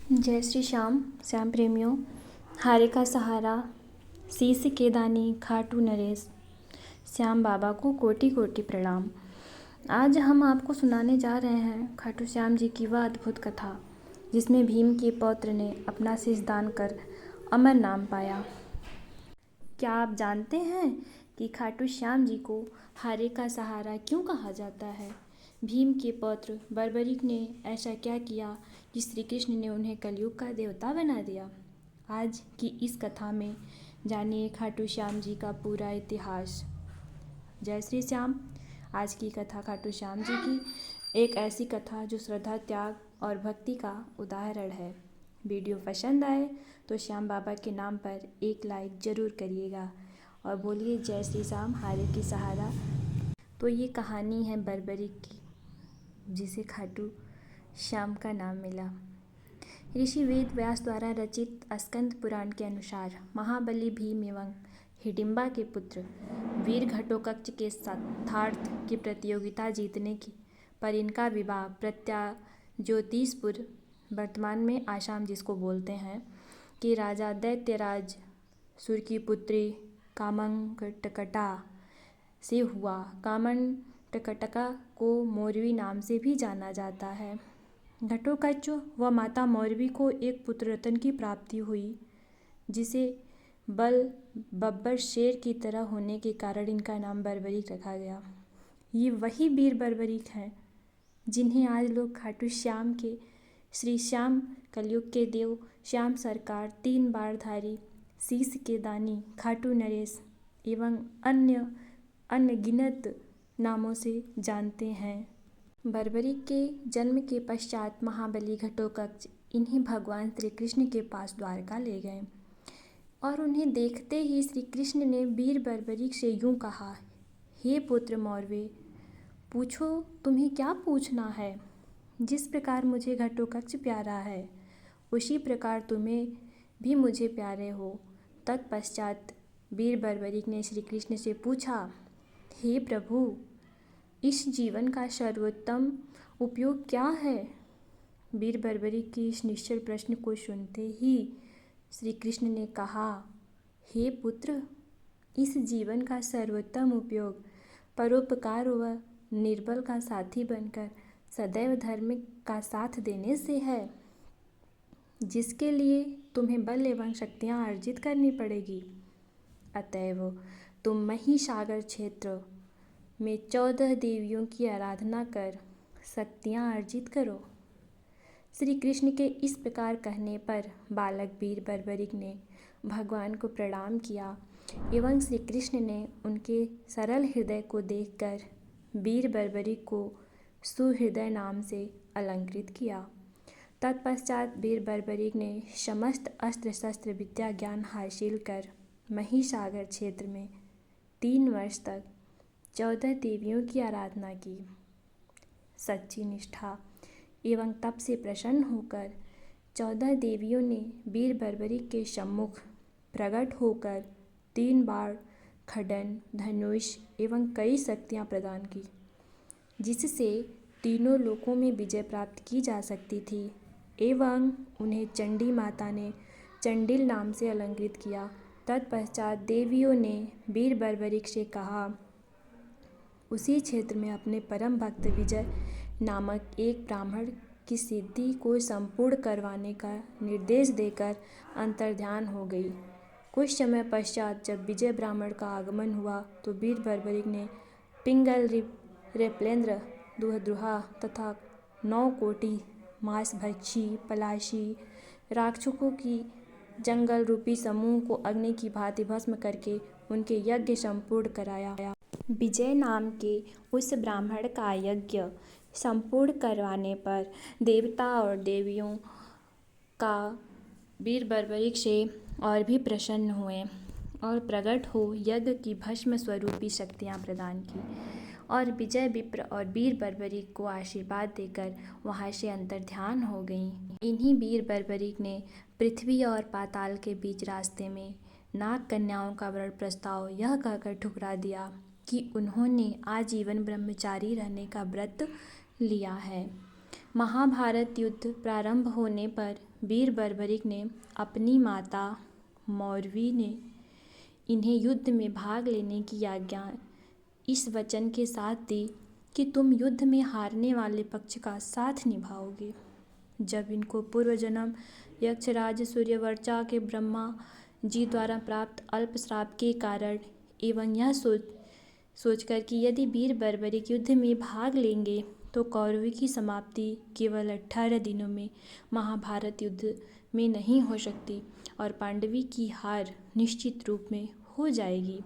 जय श्री श्याम। श्याम प्रेमियों, हारे का सहारा, शीश के दानी, खाटू नरेश, श्याम बाबा को कोटि कोटि प्रणाम। आज हम आपको सुनाने जा रहे हैं खाटू श्याम जी की वह अद्भुत कथा जिसमें भीम के पौत्र ने अपना शीश दान कर अमर नाम पाया। क्या आप जानते हैं कि खाटू श्याम जी को हारे का सहारा क्यों कहा जाता है? भीम के पौत्र बर्बरीक ने ऐसा क्या किया कि श्री कृष्ण ने उन्हें कलयुग का देवता बना दिया? आज की इस कथा में जानिए खाटू श्याम जी का पूरा इतिहास। जय श्री श्याम। आज की कथा खाटू श्याम जी की एक ऐसी कथा जो श्रद्धा, त्याग और भक्ति का उदाहरण है। वीडियो पसंद आए तो श्याम बाबा के नाम पर एक लाइक ज़रूर करिएगा और बोलिए जय श्री श्याम, हारे की सहारा। तो ये कहानी है बर्बरीक की, जिसे खाटू श्याम का नाम मिला। ऋषि वेद व्यास द्वारा रचित स्कंद पुराण के अनुसार महाबली भीम एवं हिडिंबा के पुत्र वीर घटोत्कच के साथार्थ की प्रतियोगिता जीतने की पर इनका विवाह प्रत्याज्योतिषपुर, वर्तमान में आसाम जिसको बोलते हैं, कि राजा दैत्यराज सुर की पुत्री कामंटकटा से हुआ। कामंटकटका को मौरवी नाम से भी जाना जाता है। घटोत्कच व माता मौरवी को एक पुत्र रत्न की प्राप्ति हुई, जिसे बल बब्बर शेर की तरह होने के कारण इनका नाम बर्बरीक रखा गया। ये वही वीर बर्बरीक हैं जिन्हें आज लोग खाटू श्याम के श्री श्याम, कलयुग के देव, श्याम सरकार, 3 बाणधारी, शीश के दानी, खाटू नरेश एवं अन्य अनगिनत नामों से जानते हैं। बर्बरीक के जन्म के पश्चात महाबली घटोत्कच इन्हें भगवान श्री कृष्ण के पास द्वारका ले गए और उन्हें देखते ही श्री कृष्ण ने वीर बर्बरीक से यूँ कहा, हे पुत्र मौरवे, पूछो तुम्हें क्या पूछना है। जिस प्रकार मुझे घटोत्कच प्यारा है उसी प्रकार तुम्हें भी मुझे प्यारे हो। तत्पश्चात वीर बर्बरीक ने श्री कृष्ण से पूछा, हे प्रभु, इस जीवन का सर्वोत्तम उपयोग क्या है? वीर बर्बरीक की इस निश्चल प्रश्न को सुनते ही श्री कृष्ण ने कहा, हे पुत्र, इस जीवन का सर्वोत्तम उपयोग परोपकार व निर्बल का साथी बनकर सदैव धर्म का साथ देने से है, जिसके लिए तुम्हें बल एवं शक्तियाँ अर्जित करनी पड़ेगी। अतएव तुम महिसागर क्षेत्र में 14 देवियों की आराधना कर शक्तियाँ अर्जित करो। श्री कृष्ण के इस प्रकार कहने पर बालक वीर बर्बरीक ने भगवान को प्रणाम किया एवं श्री कृष्ण ने उनके सरल हृदय को देखकर वीर बर्बरीक को सुहृदय नाम से अलंकृत किया। तत्पश्चात वीर बर्बरीक ने समस्त अस्त्र शस्त्र विद्या ज्ञान हासिल कर महिसागर क्षेत्र में 3 वर्ष तक 14 देवियों की आराधना की। सच्ची निष्ठा एवं तप से प्रसन्न होकर 14 देवियों ने वीर बर्बरीक के सम्मुख प्रकट होकर 3 बाण, खड्ग, धनुष एवं कई शक्तियाँ प्रदान की, जिससे तीनों लोकों में विजय प्राप्त की जा सकती थी। एवं उन्हें चंडी माता ने चंडिल नाम से अलंकृत किया। तत्पश्चात देवियों ने वीर बर्बरीक से कहा, उसी क्षेत्र में अपने परम भक्त विजय नामक एक ब्राह्मण की सिद्धि को संपूर्ण करवाने का निर्देश देकर अंतर्ध्यान हो गई। कुछ समय पश्चात जब विजय ब्राह्मण का आगमन हुआ तो वीर बर्बरीक ने पिंगल, रेपलेंद्र, दुहद्रुहा तथा 9 कोटि मांसभक्षी पलाशी राक्षसों की जंगल रूपी समूह को अग्नि की भांति भस्म करके उनके यज्ञ संपूर्ण कराया। विजय नाम के उस ब्राह्मण का यज्ञ संपूर्ण करवाने पर देवता और देवियों का वीर बर्बरीक से और भी प्रसन्न हुए और प्रकट हो यज्ञ की भस्म स्वरूपी शक्तियाँ प्रदान की और विजय विप्र और वीर बर्बरीक को आशीर्वाद देकर वहाँ से अंतर्ध्यान हो गईं। इन्हीं वीर बर्बरीक ने पृथ्वी और पाताल के बीच रास्ते में नाग कन्याओं का वरण प्रस्ताव यह कहकर ठुकरा दिया कि उन्होंने आजीवन ब्रह्मचारी रहने का व्रत लिया है। महाभारत युद्ध प्रारंभ होने पर वीर बर्बरिक ने अपनी माता मौरवी ने इन्हें युद्ध में भाग लेने की आज्ञा इस वचन के साथ दी कि तुम युद्ध में हारने वाले पक्ष का साथ निभाओगे। जब इनको पूर्व जन्म यक्षराज सूर्यवर्चा के ब्रह्मा जी द्वारा प्राप्त अल्प श्राप के कारण एवं यह सोचकर कि यदि वीर बर्बरिक युद्ध में भाग लेंगे तो कौरवों की समाप्ति केवल 18 दिनों में महाभारत युद्ध में नहीं हो सकती और पांडवी की हार निश्चित रूप में हो जाएगी।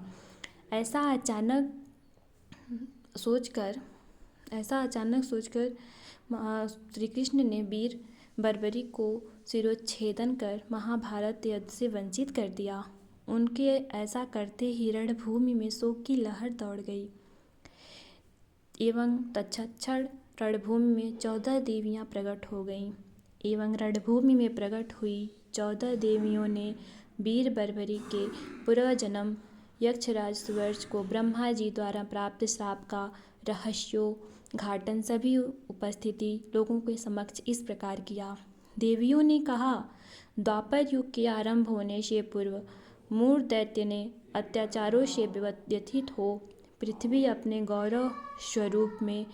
ऐसा अचानक सोचकर श्री कृष्ण ने वीर बर्बरिक को शिरोच्छेदन कर महाभारत युद्ध से वंचित कर दिया। उनके ऐसा करते ही रणभूमि में शोक की लहर दौड़ गई एवं तत्क्षण रणभूमि में 14 देवियां प्रकट हो गईं एवं रणभूमि में प्रकट हुई 14 देवियों ने वीर बर्बरिक के पूर्व जन्म यक्षराज सूर्यवंश को ब्रह्मा जी द्वारा प्राप्त श्राप का रहस्योद्घाटन सभी उपस्थिति लोगों के समक्ष इस प्रकार किया। देवियों ने कहा, द्वापर युग के आरंभ होने से पूर्व मूढ़ दैत्य ने अत्याचारों से व्यथित हो पृथ्वी अपने गौरव स्वरूप में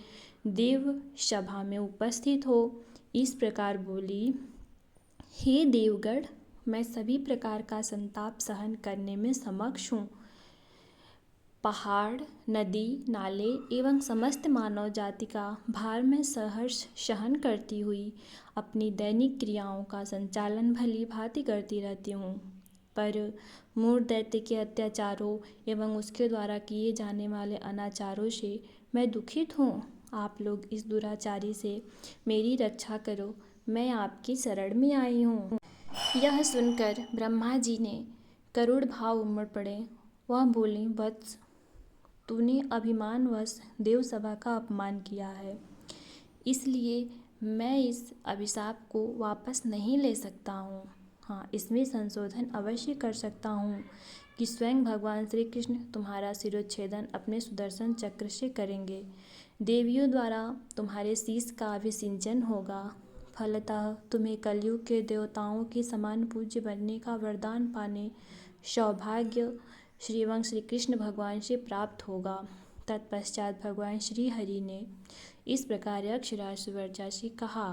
देव सभा में उपस्थित हो इस प्रकार बोली, हे देवगण, मैं सभी प्रकार का संताप सहन करने में समक्ष हूँ। पहाड़, नदी, नाले एवं समस्त मानव जाति का भार में सहर्ष सहन करती हुई अपनी दैनिक क्रियाओं का संचालन भली भांति करती रहती हूँ, पर मूढ़ दैत्य के अत्याचारों एवं उसके द्वारा किए जाने वाले अनाचारों से मैं दुखित हूँ। आप लोग इस दुराचारी से मेरी रक्षा करो, मैं आपकी शरण में आई हूँ। यह सुनकर ब्रह्मा जी ने करुण भाव उमड़ पड़े। वह बोले, वत्स, तूने अभिमानवश देवसभा का अपमान किया है, इसलिए मैं इस अभिशाप को वापस नहीं ले सकता हूँ। हाँ, इसमें संशोधन अवश्य कर सकता हूँ कि स्वयं भगवान श्री कृष्ण तुम्हारा शिरोच्छेदन अपने सुदर्शन चक्र से करेंगे। देवियों द्वारा तुम्हारे शीश का अभिषिंचन होगा। फलतः तुम्हें कलयुग के देवताओं के समान पूज्य बनने का वरदान पाने सौभाग्य श्री कृष्ण भगवान से प्राप्त होगा। तत्पश्चात भगवान श्री हरि ने इस प्रकार यक्षराज सूर्यवर्चा से कहा।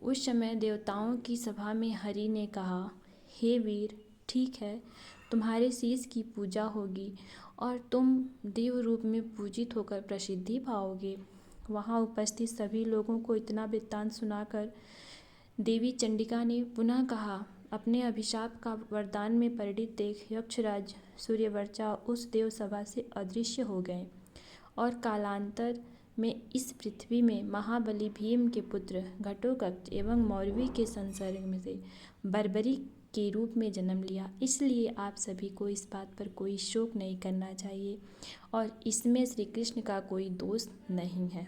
उस समय देवताओं की सभा में हरि ने कहा, हे वीर, ठीक है, तुम्हारे शीश की पूजा होगी और तुम देव रूप में पूजित होकर प्रसिद्धि पाओगे। वहाँ उपस्थित सभी लोगों को इतना वृत्तांत सुनाकर देवी चंडिका ने पुनः कहा, अपने अभिशाप का वरदान में परिणित देख यक्षराज सूर्यवर्चा उस देव सभा से अदृश्य हो गए और कालांतर में इस पृथ्वी में महाबली भीम के पुत्र घटोत्कच एवं मौरवी के संसर्ग में से बर्बरिक के रूप में जन्म लिया। इसलिए आप सभी को इस बात पर कोई शोक नहीं करना चाहिए और इसमें श्री कृष्ण का कोई दोष नहीं है।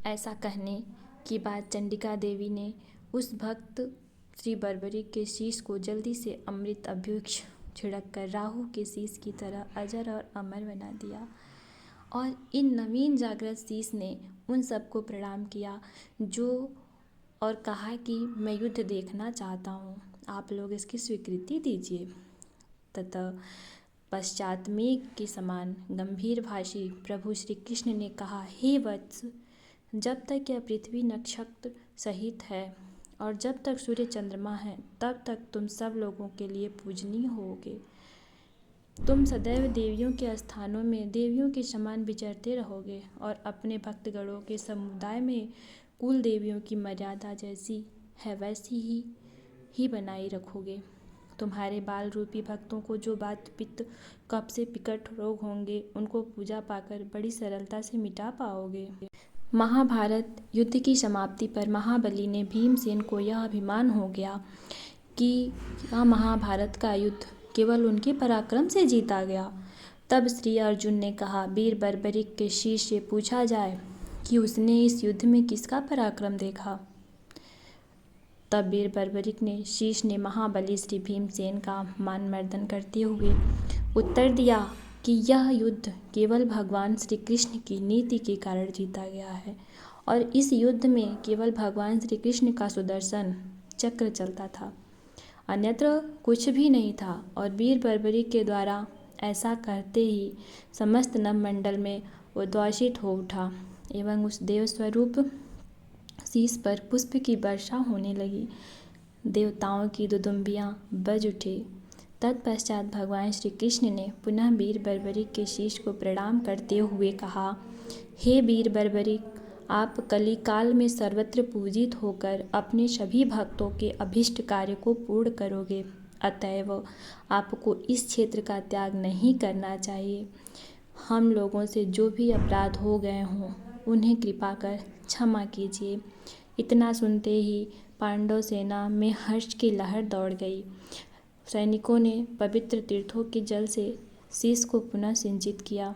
ऐसा कहने के बाद चंडिका देवी ने उस भक्त श्री बर्बरिक के शीश को जल्दी से अमृत अभ्युक्ष छिड़क कर राहु के शीश की तरह अजर और अमर बना दिया और इन नवीन जागृत शीश ने उन सबको प्रणाम किया और कहा कि मैं युद्ध देखना चाहता हूँ, आप लोग इसकी स्वीकृति दीजिए। तथा पश्चात मेघ के समान गंभीर भाषी प्रभु श्री कृष्ण ने कहा, हे वत्स, जब तक यह पृथ्वी नक्षत्र सहित है और जब तक सूर्य चंद्रमा है तब तक तुम सब लोगों के लिए पूजनीय होगे। तुम सदैव देवियों के स्थानों में देवियों के समान विचरते रहोगे और अपने भक्तगणों के समुदाय में कुल देवियों की मर्यादा जैसी है वैसी ही बनाई रखोगे। तुम्हारे बाल रूपी भक्तों को जो बात पित्त कफ से विकट रोग होंगे उनको पूजा पाकर बड़ी सरलता से मिटा पाओगे। महाभारत युद्ध की समाप्ति पर महाबली ने भीमसेन को यह अभिमान हो गया कि यह महाभारत का युद्ध केवल उनके पराक्रम से जीता गया। तब श्री अर्जुन ने कहा, वीर बर्बरिक के शीश से पूछा जाए कि उसने इस युद्ध में किसका पराक्रम देखा। तब वीर बर्बरिक ने शीश ने महाबली श्री भीमसेन का मानमर्दन करते हुए उत्तर दिया कि यह युद्ध केवल भगवान श्री कृष्ण की नीति के कारण जीता गया है और इस युद्ध में केवल भगवान श्री कृष्ण का सुदर्शन चक्र चलता था, अन्यत्र कुछ भी नहीं था। और वीर बर्बरी के द्वारा ऐसा करते ही समस्त नवमंडल में उद्वासित हो उठा एवं उस देवस्वरूप शीश पर पुष्प की वर्षा होने लगी। देवताओं की दुदुम्बियाँ बज उठे। तत्पश्चात भगवान श्री कृष्ण ने पुनः वीर बर्बरी के शीश को प्रणाम करते हुए कहा, हे वीर बर्बरी, आप कलिकाल में सर्वत्र पूजित होकर अपने सभी भक्तों के अभिष्ट कार्य को पूर्ण करोगे, अतएव आपको इस क्षेत्र का त्याग नहीं करना चाहिए। हम लोगों से जो भी अपराध हो गए हों उन्हें कृपा कर क्षमा कीजिए। इतना सुनते ही पांडव सेना में हर्ष की लहर दौड़ गई। सैनिकों ने पवित्र तीर्थों के जल से शीश को पुनः सिंचित किया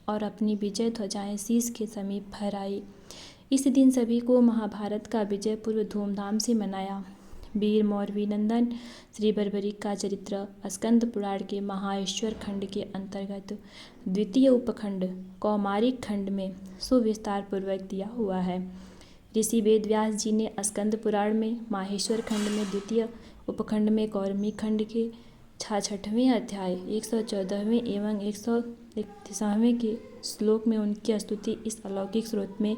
और अपनी विजय ध्वजाएं शीश के समीप फहराई। इस दिन सभी को महाभारत का विजय पूर्व धूमधाम से मनाया। वीर मौरवी नंदन श्री बर्बरी का चरित्र स्कंद पुराण के महाश्वर खंड के अंतर्गत द्वितीय उपखंड कौमारिक खंड में सुविस्तार पूर्वक दिया हुआ है। ऋषि वेद व्यास जी ने स्कंद पुराण में माहेश्वर खंड में द्वितीय उपखंड में कौरमी खंड के 66वें अध्याय 114वें एवं 131वें के श्लोक में उनकी स्तुति इस अलौकिक स्रोत में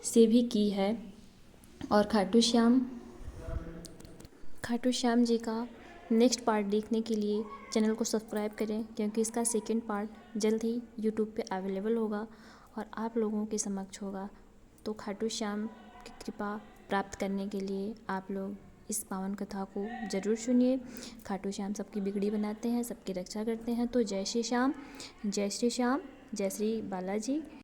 से भी की है। और खाटू श्याम जी का नेक्स्ट पार्ट देखने के लिए चैनल को सब्सक्राइब करें, क्योंकि इसका सेकंड पार्ट जल्द ही यूट्यूब पे अवेलेबल होगा और आप लोगों के समक्ष होगा। तो खाटू श्याम की कृपा प्राप्त करने के लिए आप लोग इस पावन कथा को ज़रूर सुनिए। खाटू श्याम सबकी बिगड़ी बनाते हैं, सबकी रक्षा करते हैं। तो जय श्री श्याम, जय श्री श्याम, जय श्री बालाजी।